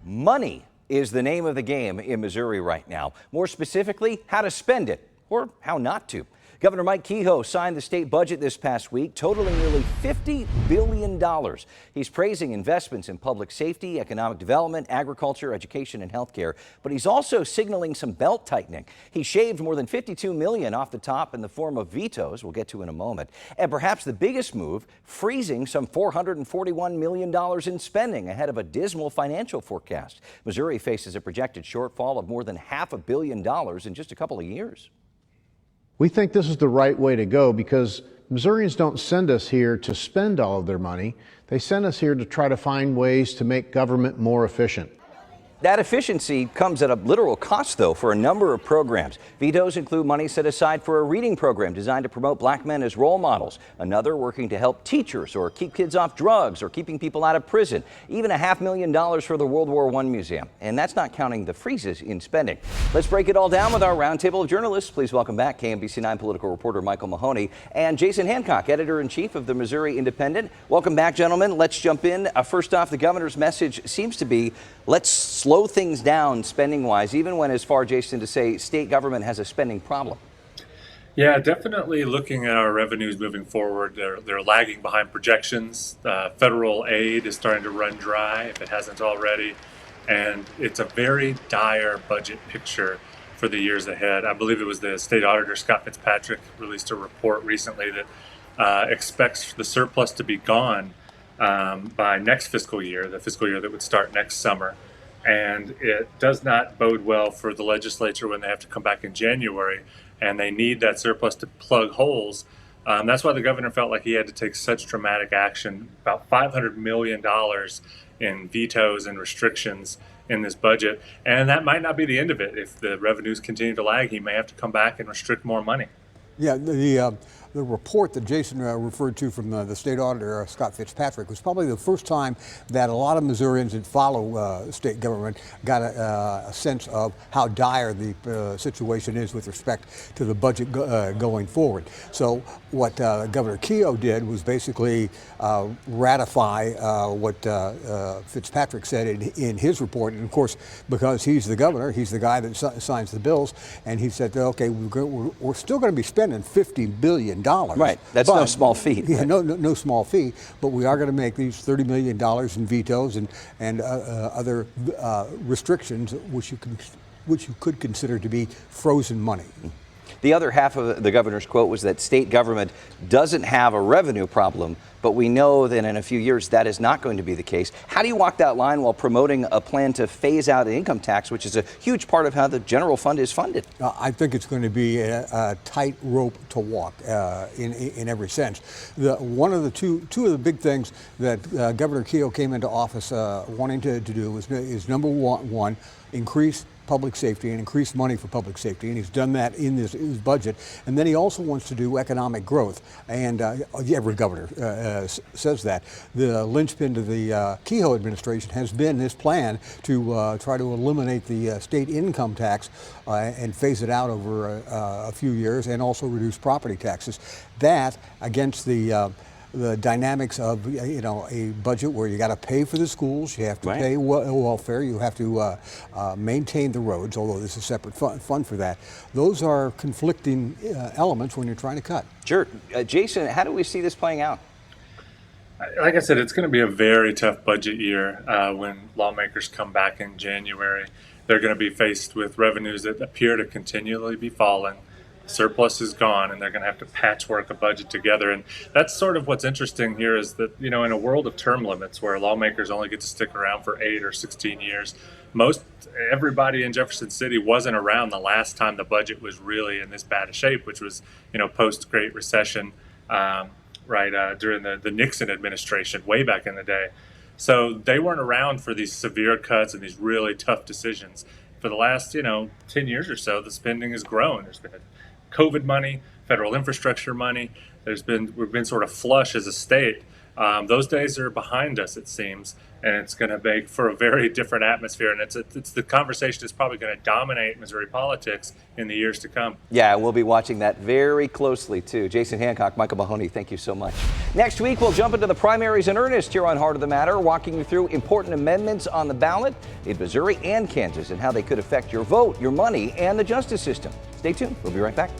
Money is the name of the game in Missouri right now. More specifically, how to spend it or how not to. Governor Mike Kehoe signed the state budget this past week, totaling nearly $50 billion. He's praising investments in public safety, economic development, agriculture, education, and healthcare. But he's also signaling some belt tightening. He shaved more than $52 million off the top in the form of vetoes, we'll get to in a moment. And perhaps the biggest move, freezing some $441 million in spending ahead of a dismal financial forecast. Missouri faces a projected shortfall of more than $500 million in just a couple of years. We think this is the right way to go because Missourians don't send us here to spend all of their money. They send us here to try to find ways to make government more efficient. That efficiency comes at a literal cost, though, for a number of programs. Vetoes include money set aside for a reading program designed to promote black men as role models. Another working to help teachers or keep kids off drugs or keeping people out of prison. Even $500,000 for the World War I Museum. And that's not counting the freezes in spending. Let's break it all down with our roundtable of journalists. Please welcome back KMBC 9 political reporter Michael Mahoney and Jason Hancock, editor-in-chief of the Missouri Independent. Welcome back, gentlemen. Let's jump in. First off, the governor's message seems to be, let's slow things down spending-wise, even when as far, Jason, to say state government has a spending problem. Yeah, definitely looking at our revenues moving forward, they're lagging behind projections. Federal aid is starting to run dry, if it hasn't already, and it's a very dire budget picture for the years ahead. I believe it was the state auditor, Scott Fitzpatrick, released a report recently that expects the surplus to be gone by next fiscal year, the fiscal year that would start next summer. And it does not bode well for the legislature when they have to come back in January and they need that surplus to plug holes. That's why the governor felt like he had to take such dramatic action, about $500 million in vetoes and restrictions in this budget. And that might not be the end of it. If the revenues continue to lag, he may have to come back and restrict more money. Yeah, the report that Jason referred to from the state auditor, Scott Fitzpatrick, was probably the first time that a lot of Missourians that follow state government got a sense of how dire the situation is with respect to the budget going forward. So what Governor Kehoe did was basically ratify what Fitzpatrick said in his report. And of course, because he's the governor, he's the guy that signs the bills, and he said, okay, we're still going to be spending $50 billion. Right, that's no small feat. Yeah, no small fee, but we are going to make these $30 million in vetoes and other restrictions, which you could consider to be frozen money. The other half of the governor's quote was that state government doesn't have a revenue problem, but we know that in a few years that is not going to be the case. How do you walk that line while promoting a plan to phase out an income tax, which is a huge part of how the general fund is funded? I think it's going to be a tight rope to walk in every sense. One of the two of the big things that Governor Kehoe came into office wanting to do is number one, increase public safety and increase money for public safety, and he's done that in his budget. And then he also wants to do economic growth, and every governor says that. The linchpin to the Kehoe administration has been this plan to try to eliminate the state income tax and phase it out over a few years, and also reduce property taxes. That, against the dynamics of a budget where you got to pay for the schools, you have to pay welfare, you have to maintain the roads, although there's a separate fund for that. Those are conflicting elements when you're trying to cut. Sure. Jason, how do we see this playing out? Like I said, it's going to be a very tough budget year when lawmakers come back in January. They're going to be faced with revenues that appear to continually be falling. Surplus is gone, and they're going to have to patchwork a budget together. And that's sort of what's interesting here is that, in a world of term limits where lawmakers only get to stick around for 8 or 16 years, everybody in Jefferson City wasn't around the last time the budget was really in this bad a shape, which was, post-Great Recession, during the Nixon administration way back in the day. So they weren't around for these severe cuts and these really tough decisions. For the last, 10 years or so, the spending has grown. There's been COVID money, federal infrastructure money. We've been sort of flush as a state Those days are behind us, it seems, and it's going to make for a very different atmosphere. And it's the conversation that's probably going to dominate Missouri politics in the years to come. Yeah, we'll be watching that very closely, too. Jason Hancock, Michael Mahoney, thank you so much. Next week, we'll jump into the primaries in earnest here on Heart of the Matter, walking you through important amendments on the ballot in Missouri and Kansas and how they could affect your vote, your money, and the justice system. Stay tuned. We'll be right back.